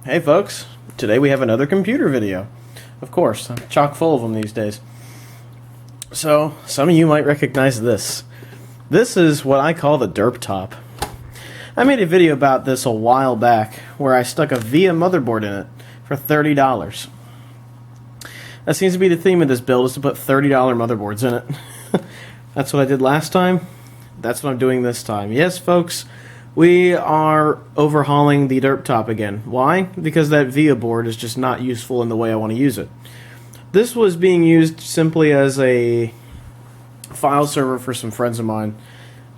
Hey folks, today we have another computer video. Of course, I'm chock full of them these days. So, some of you might recognize this. This is what I call the Derptop. I made a video about this a while back where I stuck a VIA motherboard in it for $30. That seems to be the theme of this build, is to put $30 motherboards in it. That's what I did last time. That's what I'm doing this time. Yes, folks, we are overhauling the Derptop again. Why? Because that VIA board is just not useful in the way I want to use it. This was being used simply as a file server for some friends of mine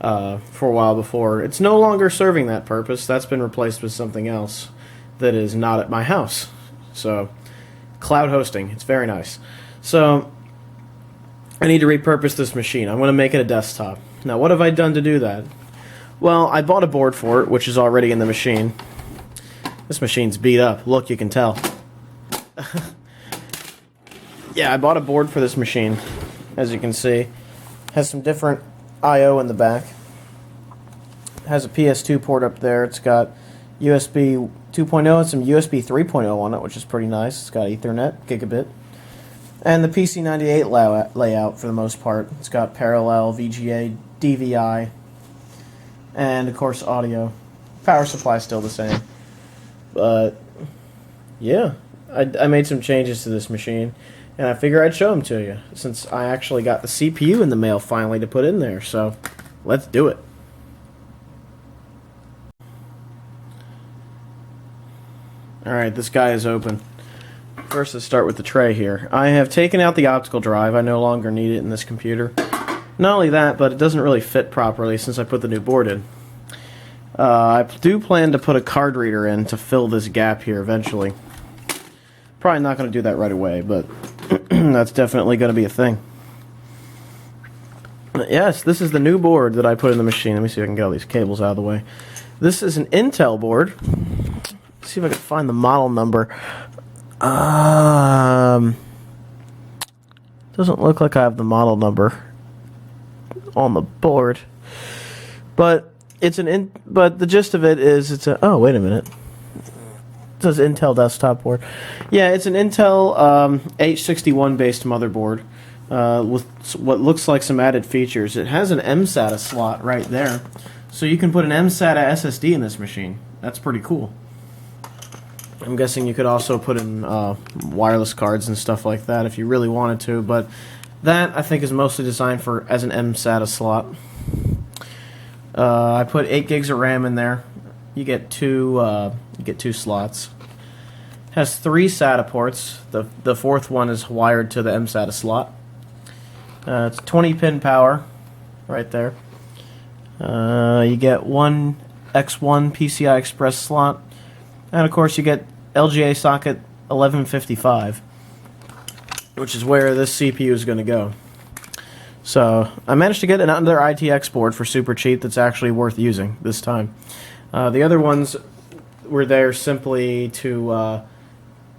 for a while before. It's no longer serving that purpose. That's been replaced with something else that is not at my house. So, cloud hosting. It's very nice. So, I need to repurpose this machine. I'm going to make it a desktop. Now, what have I done to do that? Well, I bought a board for it, which is already in the machine. This machine's beat up. Look, you can tell. Yeah, I bought a board for this machine, as you can see. Has some different I/O in the back. Has a PS2 port up there. It's got USB 2.0 and some USB 3.0 on it, which is pretty nice. It's got Ethernet, gigabit. And the PC98 layout for the most part. It's got parallel, VGA, DVI, and of course audio. Power supply still the same. But yeah, I made some changes to this machine, and I figure I'd show them to you, since I actually got the CPU in the mail finally to put in there. So let's do it. Alright, this guy is open. First, let's start with the tray here. I have taken out the optical drive. I no longer need it in this computer. Not only that, but it doesn't really fit properly since I put the new board in. I do plan to put a card reader in to fill this gap here eventually. Probably not going to do that right away, but that's definitely going to be a thing. Yes, this is the new board that I put in the machine. Let me see if I can get all these cables out of the way. This is an Intel board. Let's see if I can find the model number. Doesn't look like I have the model number on the board, but but the gist of it is it's a, oh wait a minute, it says Intel desktop board. Yeah, it's an Intel H61 based motherboard with what looks like some added features. It has an mSATA slot right there, so you can put an mSATA SSD in this machine. That's pretty cool. I'm guessing you could also put in wireless cards and stuff like that if you really wanted to, but that I think is mostly designed for as an mSATA slot. I put 8 gigs of RAM in there. You get two slots. Has 3 SATA ports. The fourth one is wired to the mSATA slot. It's 20-pin power right there. You get one X1 PCI Express slot. And of course you get LGA socket 1155, which is where this CPU is going to go. So I managed to get another ITX board for super cheap that's actually worth using this time. The other ones were there simply to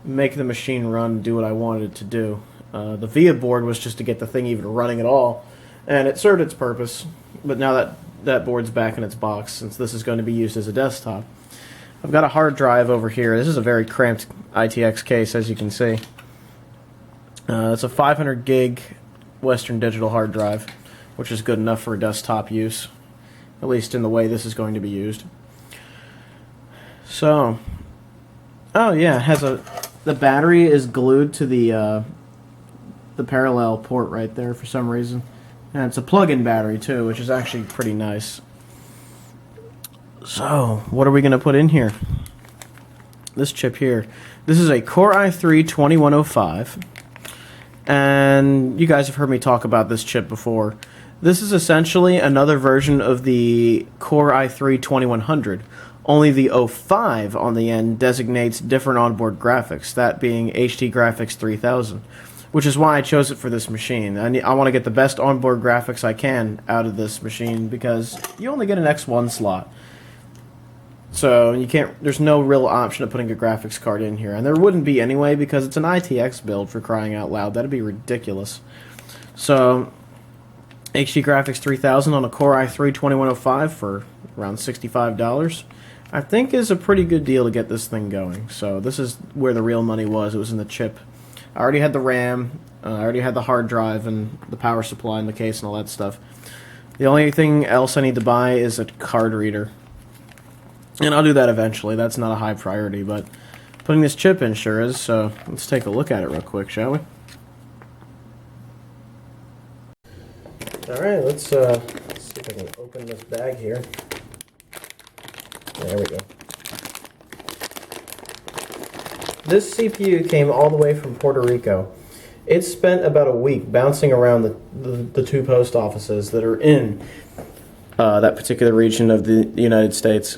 make the machine run, do what I wanted it to do. The VIA board was just to get the thing even running at all, and it served its purpose. But now that board's back in its box, since this is going to be used as a desktop. I've got a hard drive over here. This is a very cramped ITX case, as you can see. It's a 500 gig Western Digital hard drive, which is good enough for desktop use, at least in the way this is going to be used. So, oh yeah, it has the battery is glued to the parallel port right there for some reason, and it's a plug-in battery too, which is actually pretty nice. So, what are we going to put in here? This chip here. This is a Core i3-2105. And you guys have heard me talk about this chip before. This is essentially another version of the Core i3-2100. Only the 05 on the end designates different onboard graphics, that being HD Graphics 3000. Which is why I chose it for this machine. I want to get the best onboard graphics I can out of this machine because you only get an X1 slot. So there's no real option of putting a graphics card in here. And there wouldn't be anyway because it's an ITX build, for crying out loud. That'd be ridiculous. So, HD Graphics 3000 on a Core i3-2105 for around $65. I think is a pretty good deal to get this thing going. So this is where the real money was. It was in the chip. I already had the RAM, I already had the hard drive and the power supply in the case and all that stuff. The only thing else I need to buy is a card reader. And I'll do that eventually. That's not a high priority, but putting this chip in sure is. So let's take a look at it real quick, shall we? Alright, let's see if I can open this bag here. There we go. This CPU came all the way from Puerto Rico. It spent about a week bouncing around the two post offices that are in that particular region of the United States.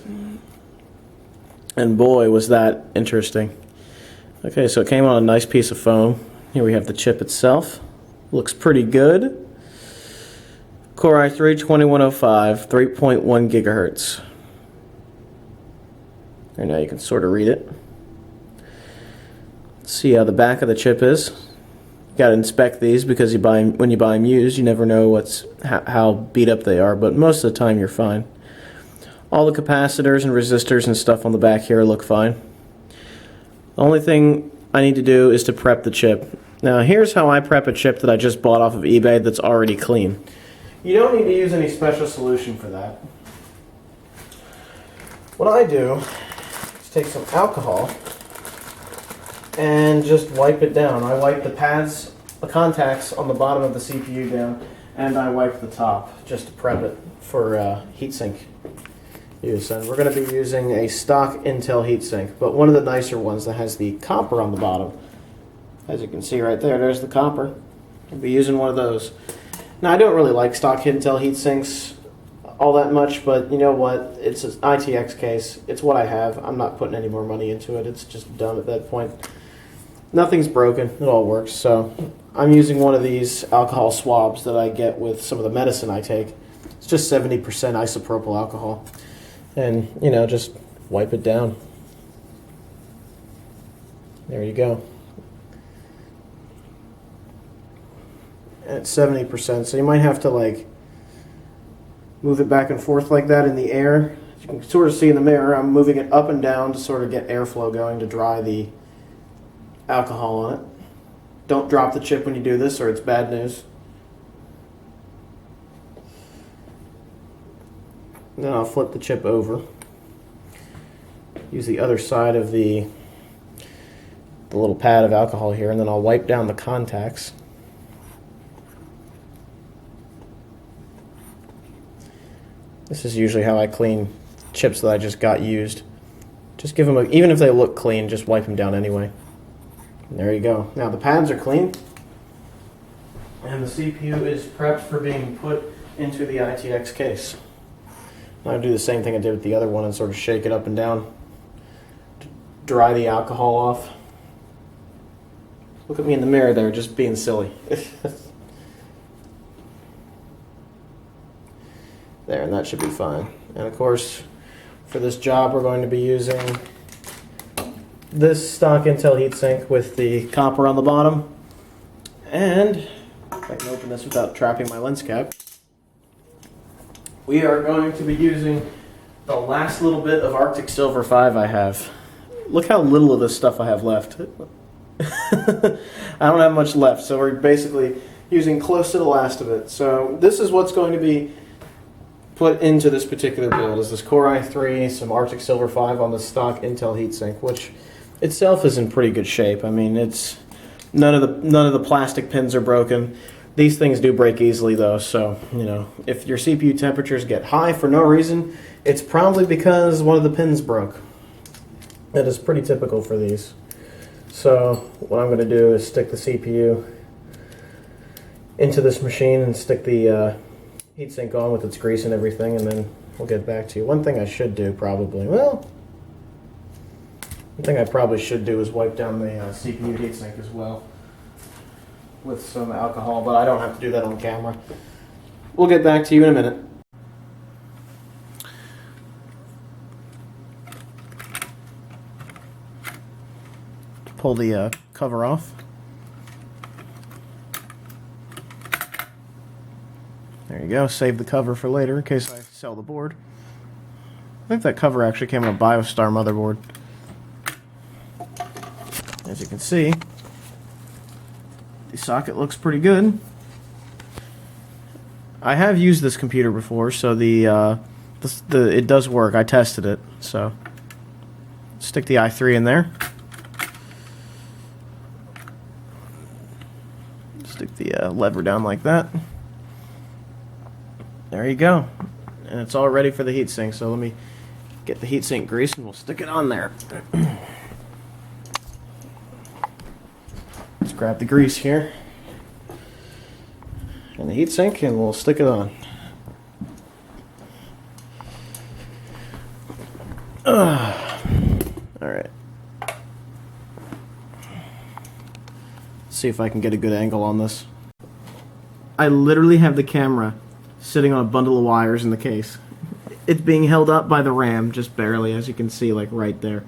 And boy, was that interesting. Okay, so it came on a nice piece of foam. Here we have the chip itself. Looks pretty good. Core i3 2105, 3.1 gigahertz. And now you can sort of read it. See how the back of the chip is. You got to inspect these because when you buy them used, you never know how beat up they are, but most of the time you're fine. All the capacitors and resistors and stuff on the back here look fine. The only thing I need to do is to prep the chip. Now here's how I prep a chip that I just bought off of eBay that's already clean. You don't need to use any special solution for that. What I do is take some alcohol and just wipe it down. I wipe the pads, the contacts on the bottom of the CPU down, and I wipe the top just to prep it for heatsink use. And we're going to be using a stock Intel heatsink, but one of the nicer ones that has the copper on the bottom. As you can see right there, there's the copper. I'll be using one of those. Now, I don't really like stock Intel heatsinks all that much, but you know what? It's an ITX case. It's what I have. I'm not putting any more money into it. It's just done at that point. Nothing's broken. It all works. So I'm using one of these alcohol swabs that I get with some of the medicine I take. It's just 70% isopropyl alcohol. And, you know, just wipe it down. There you go. And it's 70%, so you might have to, like, move it back and forth like that in the air. You can sort of see in the mirror, I'm moving it up and down to sort of get airflow going to dry the alcohol on it. Don't drop the chip when you do this or it's bad news. Then I'll flip the chip over. Use the other side of the little pad of alcohol here, and then I'll wipe down the contacts. This is usually how I clean chips that I just got used. Just give them even if they look clean, just wipe them down anyway. And there you go. Now the pads are clean, and the CPU is prepped for being put into the ITX case. I'm going to do the same thing I did with the other one and sort of shake it up and down to dry the alcohol off. Look at me in the mirror there, just being silly. There, and that should be fine. And of course, for this job, we're going to be using this stock Intel heatsink with the copper on the bottom. And if I can open this without trapping my lens cap, we are going to be using the last little bit of Arctic Silver 5 I have. Look how little of this stuff I have left. I don't have much left, so we're basically using close to the last of it. So this is what's going to be put into this particular build, is this Core i3, some Arctic Silver 5 on the stock Intel heatsink, which itself is in pretty good shape. I mean, it's none of the plastic pins are broken. These things do break easily though, so you know, if your CPU temperatures get high for no reason, it's probably because one of the pins broke. That is pretty typical for these. So what I'm going to do is stick the CPU into this machine and stick the heatsink on with its grease and everything, and then we'll get back to you. One thing I should do probably, one thing I probably should do is wipe down the CPU heatsink as well with some alcohol, but I don't have to do that on camera. We'll get back to you in a minute. Pull the cover off. There you go, save the cover for later in case I sell the board. I think that cover actually came on a BioStar motherboard. As you can see, the socket looks pretty good. I have used this computer before, so it does work. I tested it, so stick the i3 in there. Stick the lever down like that. There you go. And it's all ready for the heatsink, so let me get the heatsink grease and we'll stick it on there. Let's grab the grease here and the heatsink and we'll stick it on. Alright. See if I can get a good angle on this. I literally have the camera sitting on a bundle of wires in the case. It's being held up by the RAM, just barely, as you can see, like right there.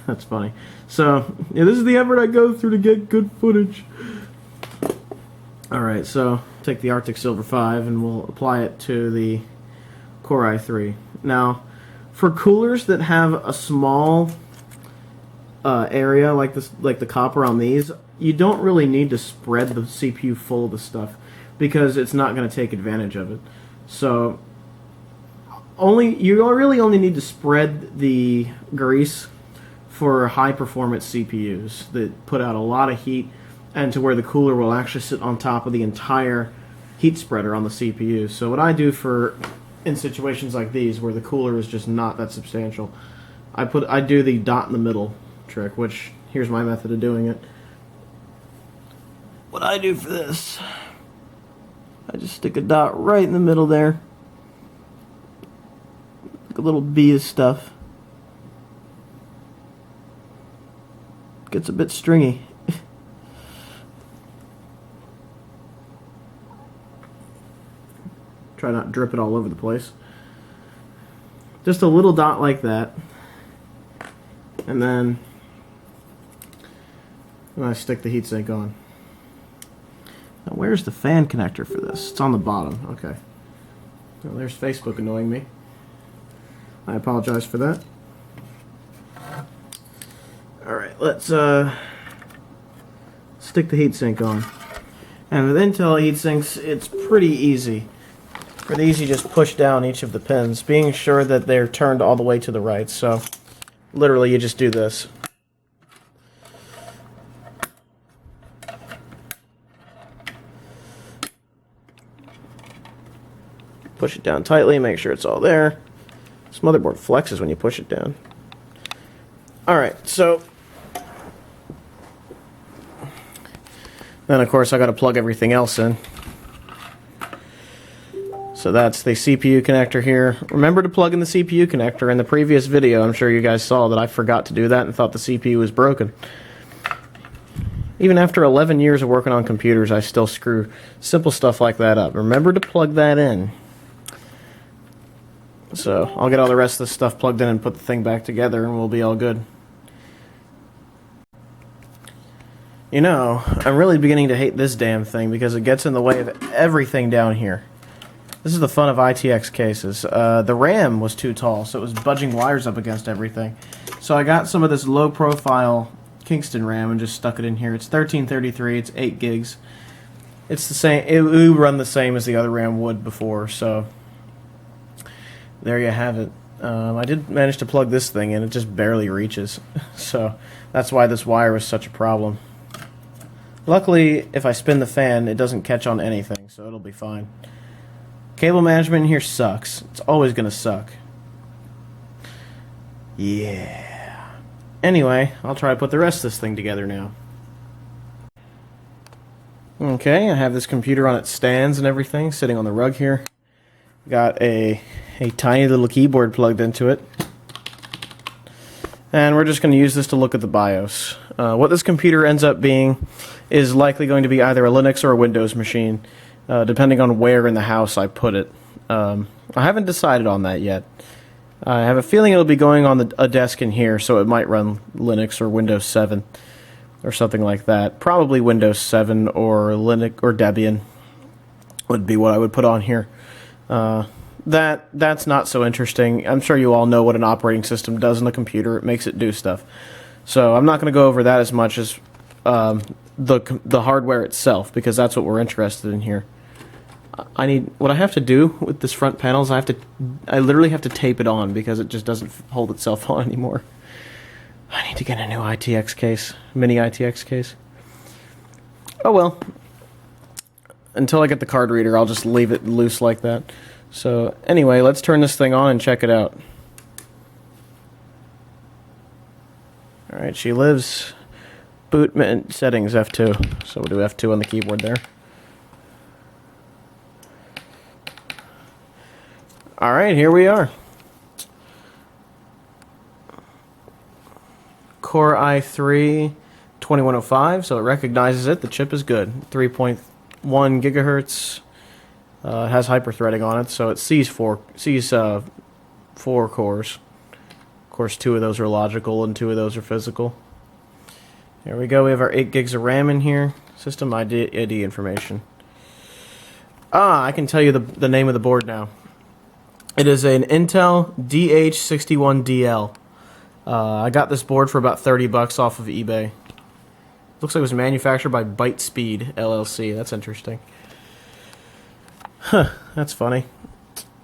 That's funny. So, yeah, this is the effort I go through to get good footage. Alright, so take the Arctic Silver 5 and we'll apply it to the Core i3. Now, for coolers that have a small area like this, like the copper on these, you don't really need to spread the CPU full of the stuff because it's not going to take advantage of it. So you really only need to spread the grease for high performance CPUs that put out a lot of heat and to where the cooler will actually sit on top of the entire heat spreader on the CPU. So what I do in situations like these where the cooler is just not that substantial, I do the dot in the middle trick, which here's my method of doing it. What I do for this, I just stick a dot right in the middle there, like a little bee of stuff. Gets a bit stringy. Try not to drip it all over the place. Just a little dot like that. And then I stick the heatsink on. Now where's the fan connector for this? It's on the bottom. Okay. Well, there's Facebook annoying me. I apologize for that. Alright, let's stick the heatsink on. And with Intel heatsinks, it's pretty easy. For these, you just push down each of the pins, being sure that they're turned all the way to the right. So, literally, you just do this. Push it down tightly, make sure it's all there. This motherboard flexes when you push it down. Alright, so then of course I gotta plug everything else in. So that's the CPU connector here. Remember to plug in the CPU connector. In the previous video, I'm sure you guys saw that I forgot to do that and thought the CPU was broken. Even after 11 years of working on computers, I still screw simple stuff like that up. Remember to plug that in. So I'll get all the rest of the stuff plugged in and put the thing back together and we'll be all good. You know, I'm really beginning to hate this damn thing because it gets in the way of everything down here. This is the fun of ITX cases. The RAM was too tall, so it was budging wires up against everything. So I got some of this low-profile Kingston RAM and just stuck it in here. It's 1333, it's 8 gigs. It's the same, it would run the same as the other RAM would before, so there you have it. I did manage to plug this thing in, it just barely reaches. So that's why this wire was such a problem. Luckily, if I spin the fan, it doesn't catch on anything, so it'll be fine. Cable management in here sucks. It's always going to suck. Yeah. Anyway, I'll try to put the rest of this thing together now. Okay, I have this computer on its stands and everything, sitting on the rug here. Got a tiny little keyboard plugged into it. And we're just going to use this to look at the BIOS. What this computer ends up being is likely going to be either a Linux or a Windows machine, depending on where in the house I put it. I haven't decided on that yet. I have a feeling it'll be going on a desk in here, so it might run Linux or Windows 7 or something like that. Probably Windows 7 or Linux or Debian would be what I would put on here. that's not so interesting. I'm sure you all know what an operating system does in a computer. It makes it do stuff. So I'm not going to go over that as much as the hardware itself, because that's what we're interested in here. What I have to do with this front panel is I literally have to tape it on because it just doesn't hold itself on anymore. I need to get a new ITX case, mini ITX case. Oh well. Until I get the card reader, I'll just leave it loose like that. So anyway, let's turn this thing on and check it out. Alright, she lives. Boot settings F2. So we'll do F2 on the keyboard there. Alright, here we are. Core i3 2105, so it recognizes it. The chip is good. 3.1 gigahertz. It has hyperthreading on it, so it sees four cores. Of course, 2 of those are logical and 2 of those are physical. There we go. We have our 8 gigs of RAM in here. System ID information. I can tell you the name of the board now. It is an Intel DH61DL. I got this board for about $30 off of eBay. Looks like it was manufactured by Bytespeed LLC. That's interesting. Huh, that's funny.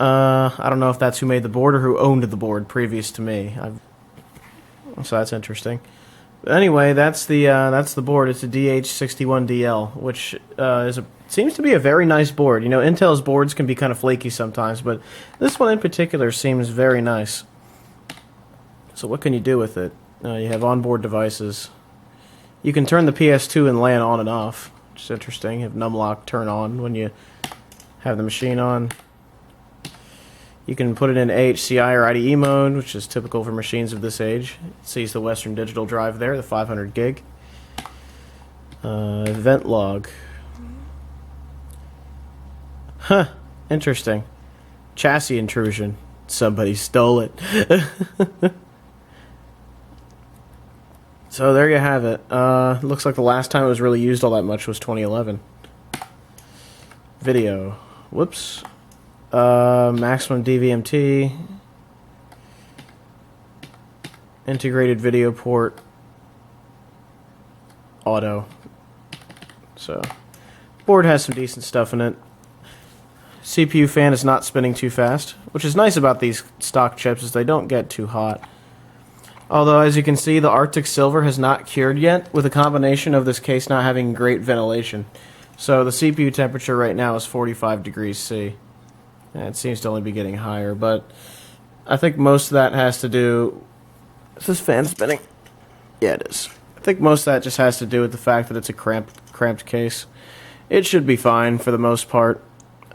I don't know if that's who made the board or who owned the board previous to me. So that's interesting. But anyway, that's the board. It's a DH61DL, which seems to be a very nice board. You know, Intel's boards can be kind of flaky sometimes, but this one in particular seems very nice. So what can you do with it? You have onboard devices. You can turn the PS2 and LAN on and off, which is interesting. You have numlock turn on when you have the machine on. You can put it in AHCI or IDE mode, which is typical for machines of this age. It sees the Western Digital drive there, the 500 gig. Event log. Huh, interesting. Chassis intrusion. Somebody stole it. So there you have it. Looks like the last time it was really used all that much was 2011. Video. Whoops. Maximum DVMT. Integrated video port. Auto. So, board has some decent stuff in it. CPU fan is not spinning too fast, which is nice about these stock chips is they don't get too hot. Although, as you can see, the Arctic Silver has not cured yet, with a combination of this case not having great ventilation. So the CPU temperature right now is 45 degrees C. And it seems to only be getting higher, but I think most of that has to do... Is this fan spinning? Yeah, it is. I think most of that just has to do with the fact that it's a cramped case. It should be fine for the most part.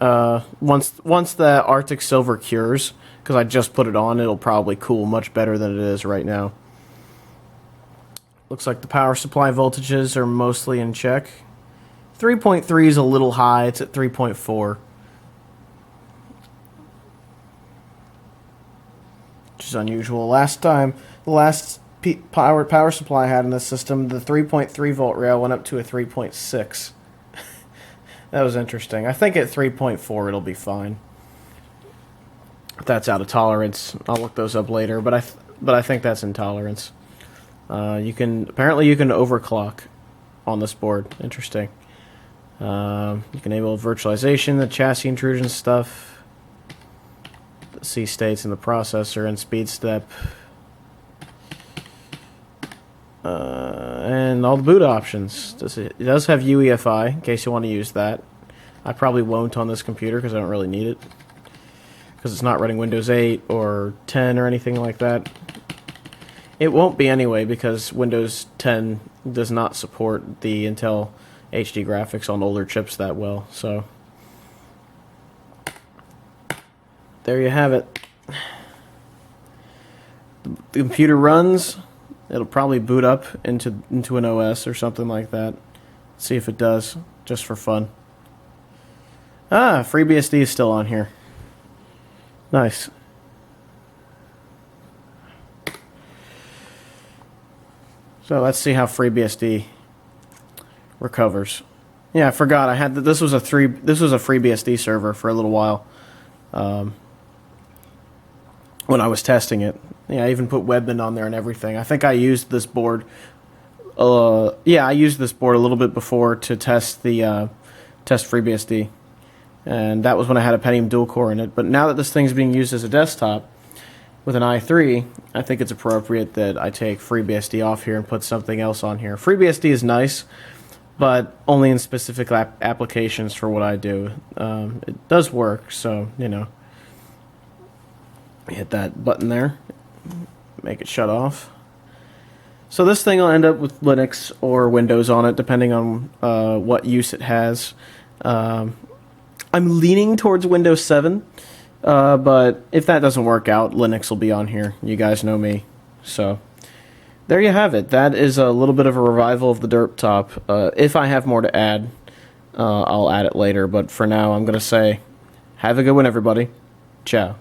Once the Arctic Silver cures, because I just put it on, it'll probably cool much better than it is right now. Looks like the power supply voltages are mostly in check. 3.3 is a little high, it's at 3.4. Which is unusual. The last power supply I had in this system, the 3.3 volt rail went up to a 3.6. That was interesting. I think at 3.4 it'll be fine. If that's out of tolerance, I'll look those up later. But I think that's in tolerance. Apparently you can overclock on this board. Interesting. You can enable virtualization, the chassis intrusion stuff, the C states in the processor, and speed step, and all the boot options. It does have UEFI in case you want to use that. I probably won't on this computer because I don't really need it, because it's not running Windows 8 or 10 or anything like that. It won't be anyway, because Windows 10 does not support the Intel HD graphics on older chips that well. So there you have it. The computer runs. It'll probably boot up into an OS or something like that. See if it does, just for fun. FreeBSD is still on here. Nice. So let's see how FreeBSD recovers. Yeah, I forgot. I had this was a FreeBSD server for a little while. when I was testing it. Yeah, I even put Webmin on there and everything. I think I used this board. Yeah, I used this board a little bit before to test the test FreeBSD, and that was when I had a Pentium dual core in it. But now that this thing's being used as a desktop with an i3, I think it's appropriate that I take FreeBSD off here and put something else on here. FreeBSD is nice, but only in specific applications for what I do. It does work, so, you know, hit that button there, make it shut off. So this thing will end up with Linux or Windows on it, depending on what use it has. I'm leaning towards Windows 7, but if that doesn't work out, Linux will be on here. You guys know me. So there you have it. That is a little bit of a revival of the Derptop. If I have more to add, I'll add it later. But for now, I'm going to say, have a good one, everybody. Ciao.